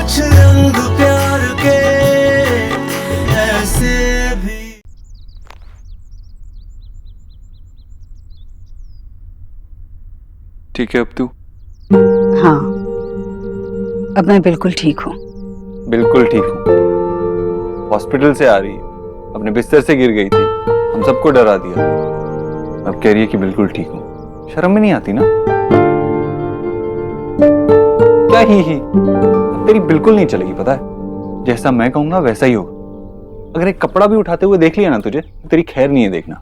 कुछ रंग प्यार के ऐसे भी। ठीक है अब तू? हाँ, अब मैं बिल्कुल ठीक हूँ। बिल्कुल ठीक हूँ? हॉस्पिटल से आ रही है, अपने बिस्तर से गिर गई थी, हम सबको डरा दिया, अब कह रही है कि बिल्कुल ठीक हूँ। शर्म भी नहीं आती ना? क्या ही अब तेरी बिल्कुल नहीं चलेगी, पता है? जैसा मैं कहूंगा वैसा ही होगा। अगर एक कपड़ा भी उठाते हुए देख लिया ना तुझे, तो तेरी खैर नहीं है देखना।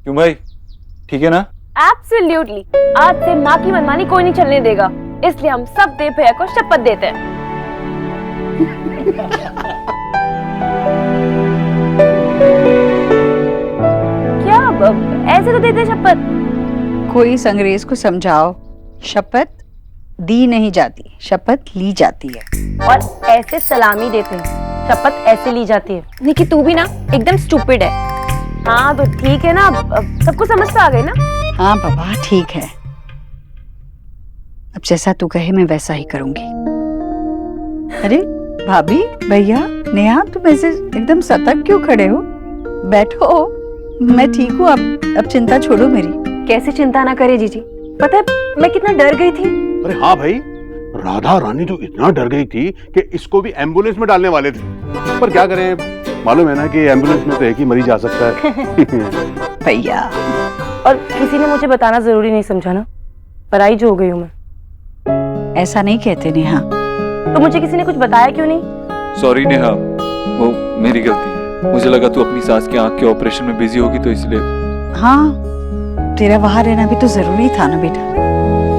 क्यों भाई, ठीक है ना? एब्सोल्युटली। आज से माँ की मनमानी कोई नहीं चलने देगा, इसलिए हम सब देव भैया को शपथ देते हैं। क्या ऐसे तो देते शपथ? कोई इस अंग्रेज को समझाओ, शपथ दी नहीं जाती, शपथ ली जाती है। और ऐसे सलामी देते हैं, शपथ ऐसे ली जाती है। निकी तू भी ना एकदम स्टूपिड है। हाँ तो ठीक है ना, सबको समझ तो आ गई ना? हाँ बाबा ठीक है, अब जैसा तू कहे मैं वैसा ही करूंगी। अरे भाभी, भैया, नेहा, तुम ऐसे एकदम सतर्क क्यों खड़े हो? बैठो, मैं ठीक हूँ। अब चिंता छोड़ो मेरी। कैसे चिंता ना करे जीजी, पता है मैं कितना डर गई थी। अरे हाँ भाई, राधा रानी तो इतना डर गई थी कि इसको भी एम्बुलेंस में डालने वाले थे, पर क्या करें, मालूम है ना कि एम्बुलेंस में तो एक ही मरीज आ सकता है। भैया, और किसी ने मुझे बताना जरूरी नहीं समझा ना, पराई जो हो गई हूँ मैं। ऐसा नहीं कहते नेहा। तो मुझे किसी ने कुछ बताया क्यों नहीं? सॉरी नेहा, वो मेरी गलती है। मुझे लगा तू अपनी सास के आंख के ऑपरेशन में बिजी होगी तो इसलिए। हाँ, तेरा वहां रहना भी तो जरूरी था ना बेटा।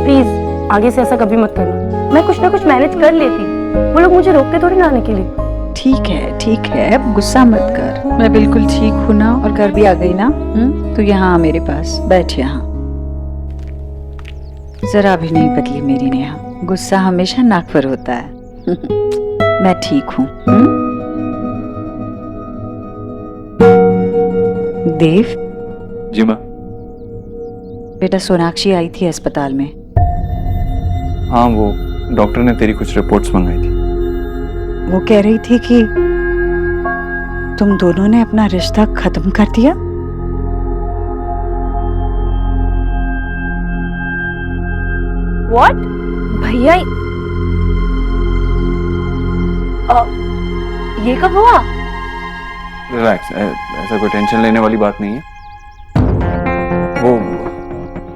प्लीज आगे से ऐसा कभी मत करना, मैं कुछ ना कुछ मैनेज कर लेती। वो लोग मुझे रोकते थोड़ी ना आने के लिए। ठीक है, अब गुस्सा मत कर। मैं बिल्कुल ठीक हूँ ना, और घर भी आ गई ना। तू यहाँ आ मेरे पास, बैठ यहाँ। जरा भी नहीं बदली मेरी नेहा, गुस्सा हमेशा नाक पर होता है। मैं ठीक हूँ। देव जी माँ। बेटा, सोनाक्षी आई थी अस्पताल में। हाँ, वो डॉक्टर ने तेरी कुछ रिपोर्ट्स मंगाई थी। वो कह रही थी कि तुम दोनों ने अपना रिश्ता खत्म कर दिया। What? भैया ये कब हुआ? रिलैक्स, ऐसा कोई टेंशन लेने वाली बात नहीं है। वो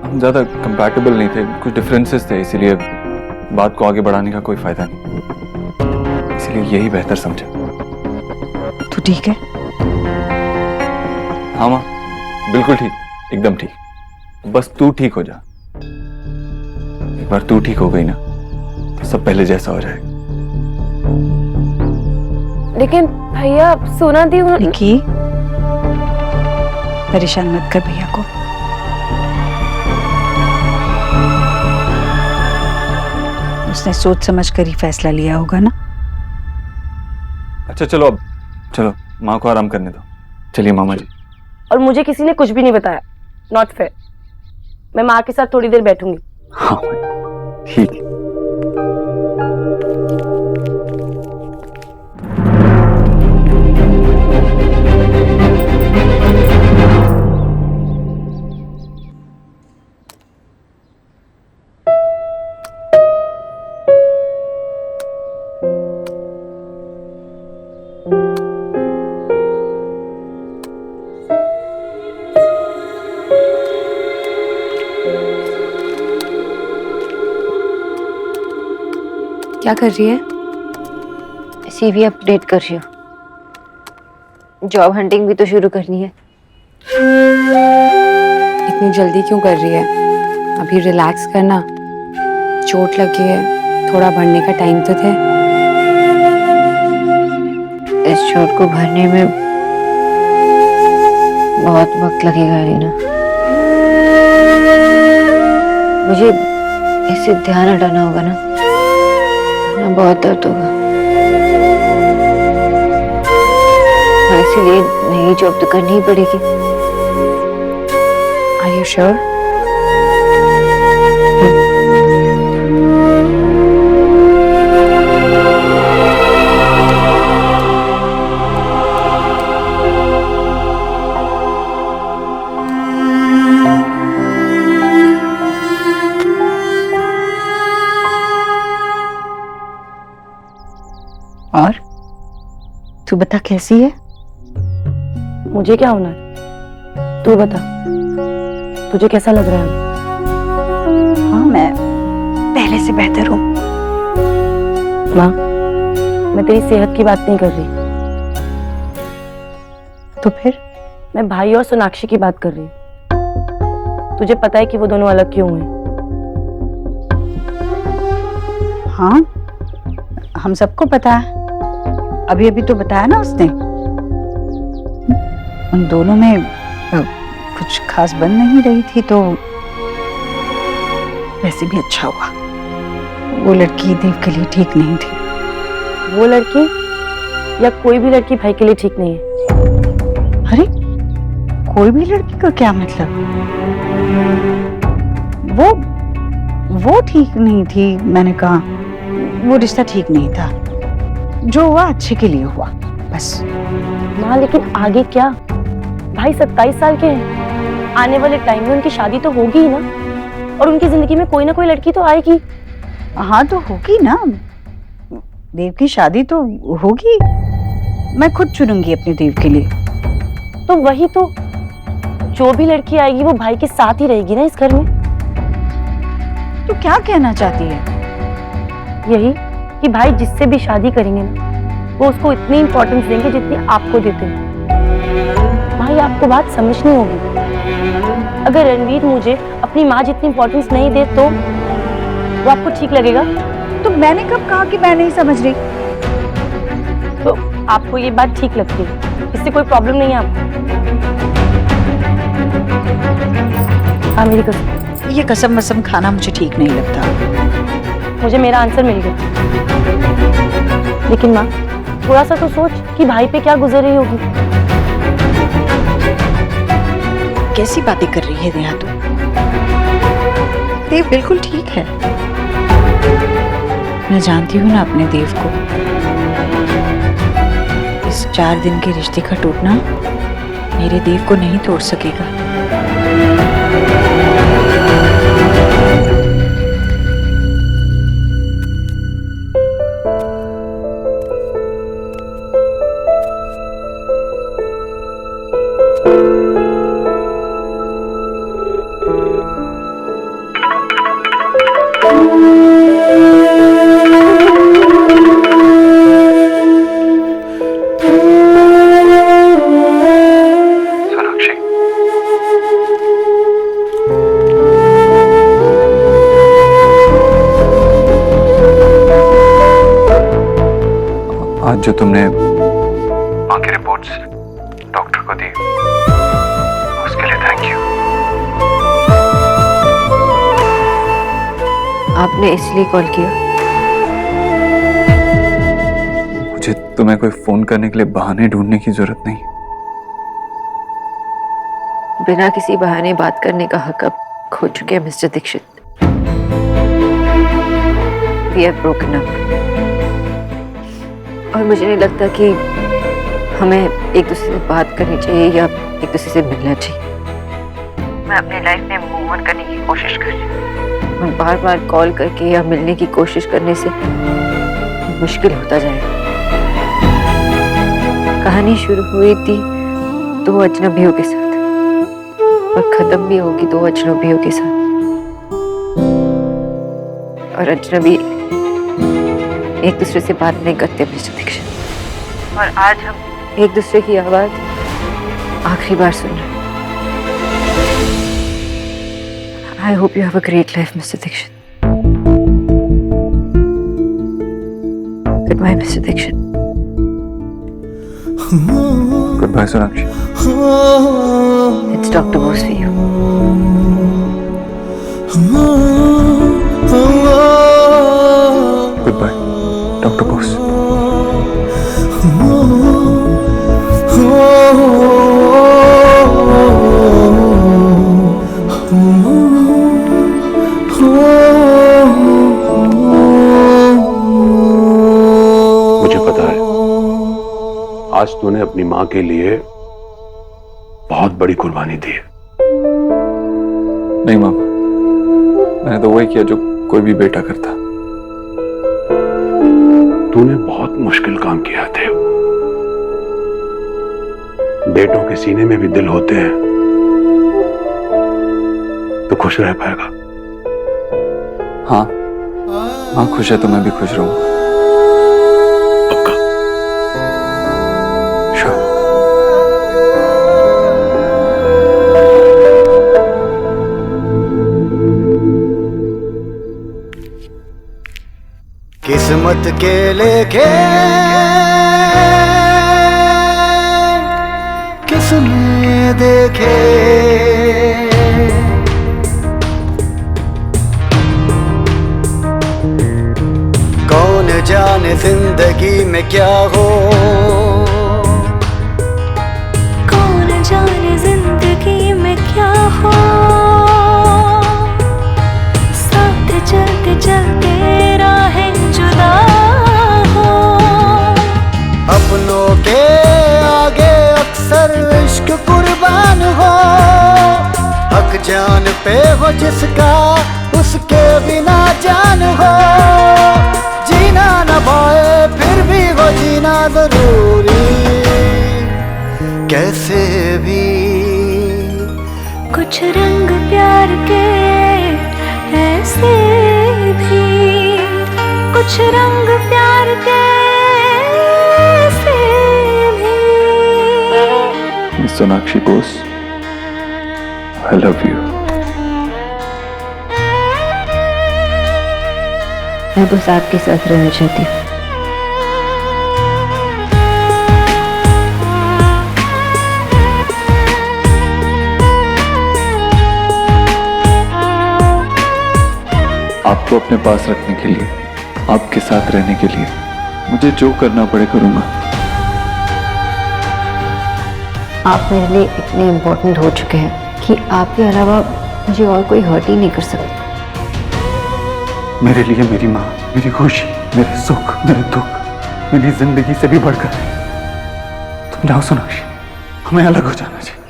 हम ज्यादा कंपैटिबल नहीं थे, कुछ डिफरेंसेस थे, इसीलिए बात को आगे बढ़ाने का कोई फायदा नहीं, इसलिए यही बेहतर समझा। तू ठीक है? हाँ माँ, बिल्कुल ठीक, एकदम ठीक। बस तू ठीक हो जा। एक बार तू ठीक हो गई ना तो सब पहले जैसा हो जाएगा। लेकिन भैया सोना दी निकी, परेशान मत कर भैया को। उसने सोच समझ कर ही फैसला लिया होगा ना। अच्छा चलो, अब चलो माँ को आराम करने दो। चलिए मामा जी। और मुझे किसी ने कुछ भी नहीं बताया, नॉट फेयर। मैं माँ के साथ थोड़ी देर बैठूंगी। हाँ ठीक है। क्या कर रही है? सीवी अपडेट कर रही हूँ। जॉब हंटिंग भी तो शुरू करनी है। इतनी जल्दी क्यों कर रही है? अभी रिलैक्स करना, चोट लगी है, थोड़ा बढ़ने का टाइम तो थे। इस चोट को भरने में बहुत वक्त लगेगा रीना। मुझे इससे ध्यान हटाना होगा ना, बहुत दर्द होगा। इसीलिए नई जॉब तो करनी ही पड़ेगी। Are you sure? और तू बता कैसी है? मुझे क्या होना है, तू बता, तुझे कैसा लग रहा है? हाँ, मैं पहले से बेहतर हूँ। माँ, मैं तेरी सेहत की बात नहीं कर रही, तो फिर? मैं भाई और सोनाक्षी की बात कर रही हूँ। तुझे पता है कि वो दोनों अलग क्यों हैं? हाँ, हम सबको पता है। अभी अभी तो बताया ना उसने। उन दोनों में कुछ खास बन नहीं रही थी, तो वैसे भी अच्छा हुआ। वो लड़की देव के लिए ठीक नहीं थी। वो लड़की या कोई भी लड़की भाई के लिए ठीक नहीं है। अरे, कोई भी लड़की का क्या मतलब? वो ठीक नहीं थी, मैंने कहा। वो रिश्ता ठीक नहीं था। जो हुआ अच्छे के लिए हुआ, बस। माँ, लेकिन आगे क्या? भाई 27 साल के हैं। आने वाले टाइम में उनकी शादी तो होगी ही ना, और उनकी जिंदगी में कोई ना कोई लड़की तो आएगी। हाँ, तो होगी ना। देव की शादी तो होगी। मैं खुद चुनूंगी अपने देव के लिए। तो वही तो, जो भी लड़की आएगी वो भाई के साथ ही रहेगी ना इस घर में। तो क्या कहना चाहती है? यही कि भाई जिससे भी शादी करेंगे ना, वो उसको इतनी इंपॉर्टेंस देंगे जितनी आपको देते हैं। भाई, आपको बात समझनी होगी। अगर रणवीर मुझे अपनी माँ जितनी इंपॉर्टेंस नहीं दे तो वो आपको ठीक लगेगा? तो मैंने कब कहा कि मैं नहीं समझ रही? तो आपको ये बात ठीक लगती है, इससे कोई प्रॉब्लम नहीं है आपको? हाँ, मेरी कसम। ये कसम वसम खाना मुझे ठीक नहीं लगता। मुझे मेरा आंसर मिल गया। लेकिन माँ, थोड़ा सा तो सोच कि भाई पे क्या गुजर रही होगी। कैसी बातें कर रही है नेहा तू? देव बिल्कुल ठीक है। मैं जानती हूँ ना अपने देव को। इस 4 दिन के रिश्ते का टूटना मेरे देव को नहीं तोड़ सकेगा। आज जो तुमने माँ की रिपोर्ट्स डॉक्टर को दी, उसके लिए थैंक यू। आपने इसलिए कॉल किया? मुझे तुम्हें कोई फोन करने के लिए बहाने ढूंढने की जरूरत नहीं। बिना किसी बहाने बात करने का हक अब खो चुके हैं mister Dikshit. We have broken up। और मुझे नहीं लगता कि हमें एक दूसरे से बात करनी चाहिए या एक दूसरे से मिलना चाहिए। मैं अपनी लाइफ में मूव ऑन करने की कोशिश कर रही हूँ, और बार बार कॉल करके या मिलने की कोशिश करने से मुश्किल होता जाएगा। कहानी शुरू हुई थी 2 अजनबियों के साथ और खत्म भी होगी 2 अजनबियों के साथ। और अजनबी एक दूसरे से बात नहीं करते मिस्टर दीक्षित, और आज हम एक दूसरे की आवाज आखिरी बार सुन रहे हैं। I hope you have a great life mister Dikshit. Good bye mister Dikshit. Good bye Sonakshi. It's doctor Bose for you. Good bye doctor Bose. मुझे पता है आज तूने अपनी माँ के लिए बहुत बड़ी कुर्बानी दी है। नहीं माँ, मैंने तो वही किया जो कोई भी बेटा करता। तू तूने बहुत मुश्किल काम किया थे। बेटों के सीने में भी दिल होते हैं, तो खुश रह पाएगा। हाँ हाँ, खुश है तो मैं भी खुश रहूंगा। पक्का? श्योर। किस्मत के लेखे किसने देखे, कौन जाने जिंदगी में क्या हो, कौन जाने जिंदगी में क्या हो, साथ चलते चलते राहें जुदा हो। अपनों के आगे अक्सर इश्क कुर्बान हो, हक जान पे हो जिसका उसके बिना जान हो। जीना न पाए फिर भी वो जीना जरूरी, कैसे भी। कुछ रंग प्यार के ऐसे भी, कुछ रंग प्यार के ऐसे भी। Sonakshi Bose, I love you. मैं बस आपके साथ रहना चाहती हूँ। आपको अपने पास रखने के लिए, आपके साथ रहने के लिए मुझे जो करना पड़े करूंगा। आप मेरे लिए इतने इम्पोर्टेंट हो चुके हैं कि आपके अलावा मुझे और कोई हर्ट ही नहीं कर सकता। मेरे लिए मेरी माँ, मेरी खुशी, मेरे सुख, मेरे दुख, मेरी जिंदगी से भी बढ़कर है। तुम जाओ सोनाक्षी, हमें अलग हो जाना चाहिए।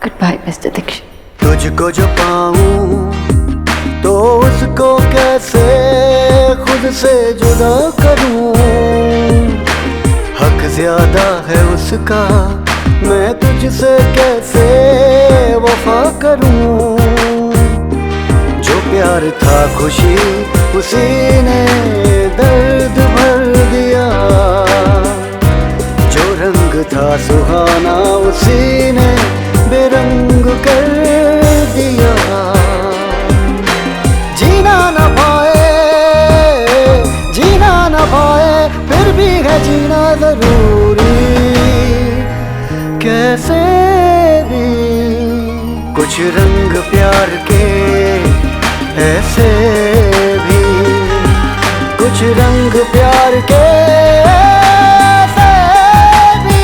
Good bye mister Dikshit. तुझको जो पाऊं तो उसको कैसे खुद से जुदा करूं, हक ज्यादा है उसका, मैं तुझसे कैसे वफा करूं। जो प्यार था खुशी उसी ने दर्द भर दिया, जो रंग था सुहाना उसी ने बेरंग कर दिया। जीना न पाए फिर भी है जीना जरूरी, कैसे भी। कुछ रंग प्यार के ऐसे भी, कुछ रंग प्यार के ऐसे भी।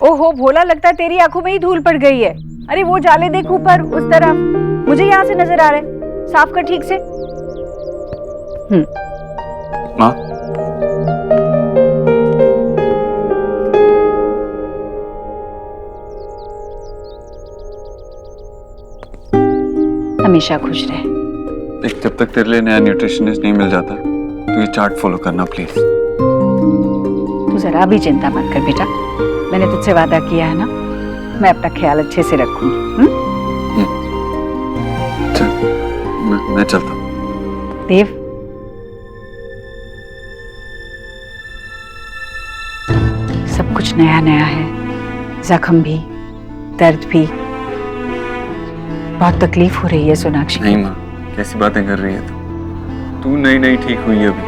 ओहो भोला, लगता है तेरी आंखों में ही धूल पड़ गई है। अरे वो जाले देख ऊपर उस तरफ, मुझे यहाँ से नजर आ रहा है। साफ कर ठीक से। माँ, हमेशा खुश रहे। देख, जब तक तेरे लिए नया न्यूट्रिशनिस्ट नहीं मिल जाता तो ये चार्ट फॉलो करना प्लीज। तू जरा भी चिंता मत कर बेटा, मैंने तुझसे वादा किया है ना, मैं अपना ख्याल अच्छे से रखूंगी। चल, मैं चलता हूँ। देव, सब कुछ नया नया है, जख्म भी, दर्द भी, बहुत तकलीफ हो रही है सोनाक्षी। नहीं माँ, कैसी बातें कर रही है तू नई नई ठीक हुई है, अभी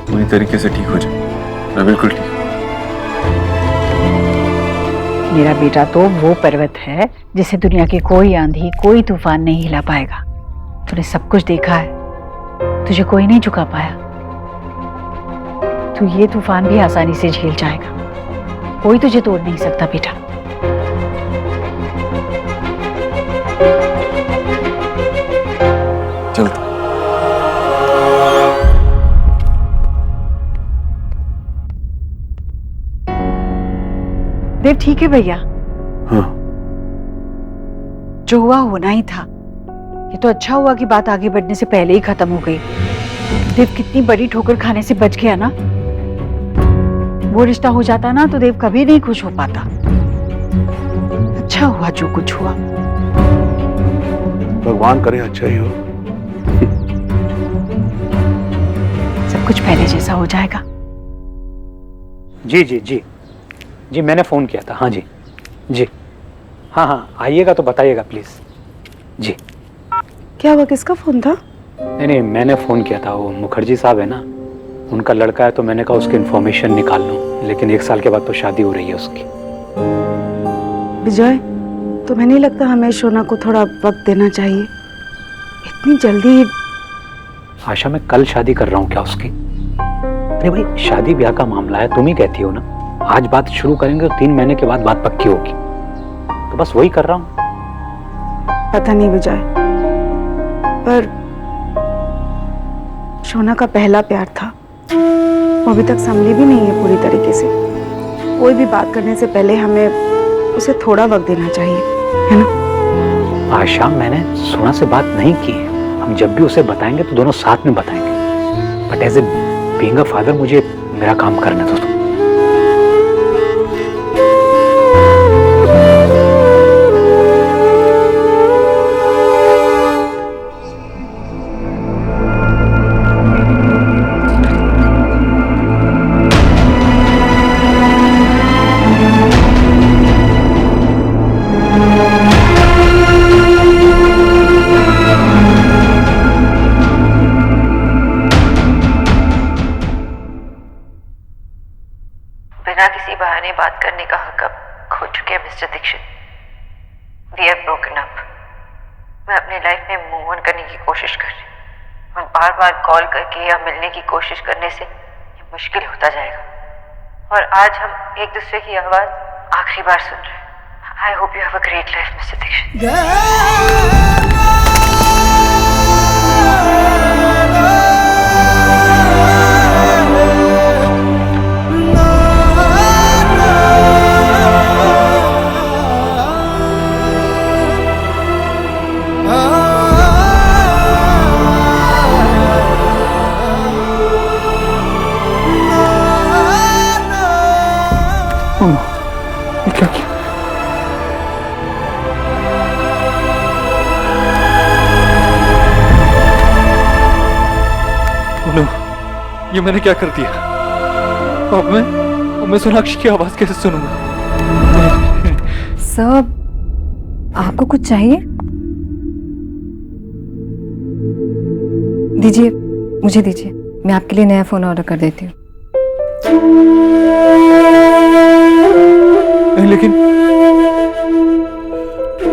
पूरी तरीके से ठीक हो जाए। मैं बिल्कुल ठीक हूँ। मेरा बेटा तो वो पर्वत है जिसे दुनिया की कोई आंधी, कोई तूफान नहीं हिला पाएगा। तूने सब कुछ देखा है, तुझे कोई नहीं झुका पाया। तू ये तूफान भी आसानी से झेल जाएगा, कोई तुझे तोड़ नहीं सकता बेटा। चलता। देव ठीक है भैया? हाँ, जो हुआ होना ही था। ये तो अच्छा हुआ कि बात आगे बढ़ने से पहले ही खत्म हो गई। देव कितनी बड़ी ठोकर खाने से बच गया ना। वो रिश्ता हो जाता ना तो देव कभी नहीं खुश हो पाता। अच्छा हुआ जो कुछ हुआ। भगवान करे अच्छा ही हो। सब कुछ पहले जैसा हो जाएगा। जी जी जी जी, मैंने फ़ोन किया था। हाँ जी जी, हाँ हाँ, आइएगा तो बताइएगा प्लीज़ जी। क्या हुआ, किसका फोन था? नहीं नहीं, मैंने फ़ोन किया था। वो मुखर्जी साहब है ना, उनका लड़का है, तो मैंने कहा उसकी इन्फॉर्मेशन निकाल लूँ। लेकिन 1 साल के बाद तो शादी हो रही है उसकी। विजय, तुम्हें नहीं लगता हमें शोना को थोड़ा वक्त देना चाहिए? इतनी जल्दी? आशा, मैं कल शादी कर रहा हूँ क्या उसकी? अरे भाई, शादी ब्याह का मामला है, तुम ही कहती हो ना। आज बात शुरू करेंगे तो 3 महीने के बाद बात पक्की होगी। तो बस वही कर रहा हूँ। पता नहीं विजय, पर शोना का पहला प्यार था, वो अभी तक संभली भी नहीं है पूरी तरीके से। कोई भी बात करने से पहले हमें उसे थोड़ा वक्त देना चाहिए, है ना? आशा, मैंने सोना से बात नहीं की है। हम जब भी उसे बताएंगे तो दोनों साथ में बताएंगे। But as a being a father, मुझे मेरा काम करने दो तुम। बिना किसी बहाने बात करने का हक अब खो चुके हैं mister Dikshit. We are broken up. मैं अपनी लाइफ में मूव ऑन करने की कोशिश कर रही हूँ और बार बार कॉल करके या मिलने की कोशिश करने से ये मुश्किल होता जाएगा। और आज हम एक दूसरे की आवाज़ आखिरी बार सुन रहे हैं। I hope you have a great life mister Dikshit. क्या किया? नो, ये मैंने क्या कर दिया? अब मैं सोनाक्षी की आवाज कैसे सुनूंगा? सर, आपको कुछ चाहिए? दीजिए, मुझे दीजिए, मैं आपके लिए नया फोन ऑर्डर कर देती हूँ। नहीं, लेकिन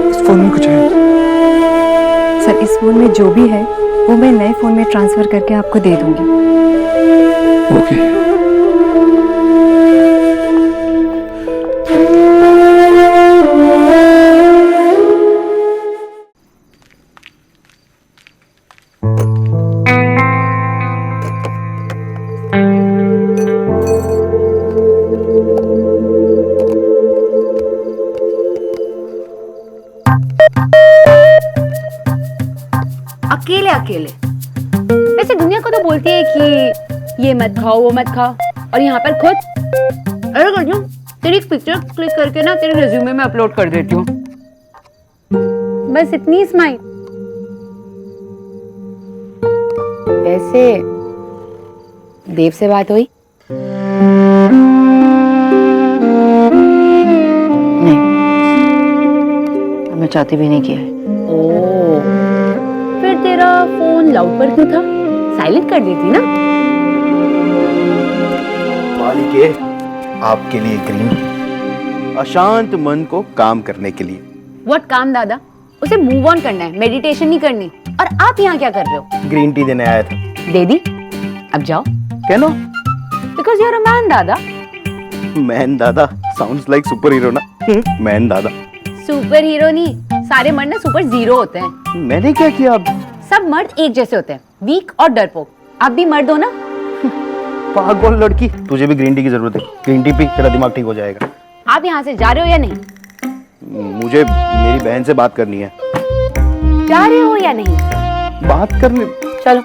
इस फोन में कुछ है। सर, इस फोन में जो भी है वो मैं नए फोन में ट्रांसफर करके आपको दे दूंगी। ओके। अकेले अकेले। वैसे दुनिया को तो बोलती है कि ये मत खाओ वो मत खाओ, और यहाँ पर खुद अरे कर दूं, तेरी एक पिक्चर क्लिक करके ना तेरे रिज्यूमे में अपलोड कर देती हूँ। बस इतनी स्माइल। वैसे देव से बात हुई? नहीं, मैं चाहती भी नहीं किया है। ओह, फिर तेरा फोन लाउड पर क्यों था? साइलेंट कर देती ना। मालिके, आपके लिए ग्रीन टी, अशांत मन को काम करने के लिए। व्हाट काम दादा? उसे मूव ऑन करना है, मेडिटेशन नहीं करनी। और आप यहाँ क्या कर रहे हो? ग्रीन टी देने आया था। दे दी, अब जाओ। कहनो? Because you are a man dada. Man dada sounds like super hero ना। मैन दादा। सुपर हीरो नहीं, सारे मर्द ना सुपर जीरो होते हैं। मैंने क्या किया? अब सब मर्द एक जैसे होते हैं, वीक और डरपोक। आप भी मर्द हो ना। पागल लड़की, तुझे भी ग्रीन टी की जरूरत है। ग्रीन टी पी, तेरा दिमाग ठीक हो जाएगा। आप यहाँ से जा रहे हो या नहीं? मुझे मेरी बहन से बात करनी है। जा रहे हो या नहीं? बात करने चलो।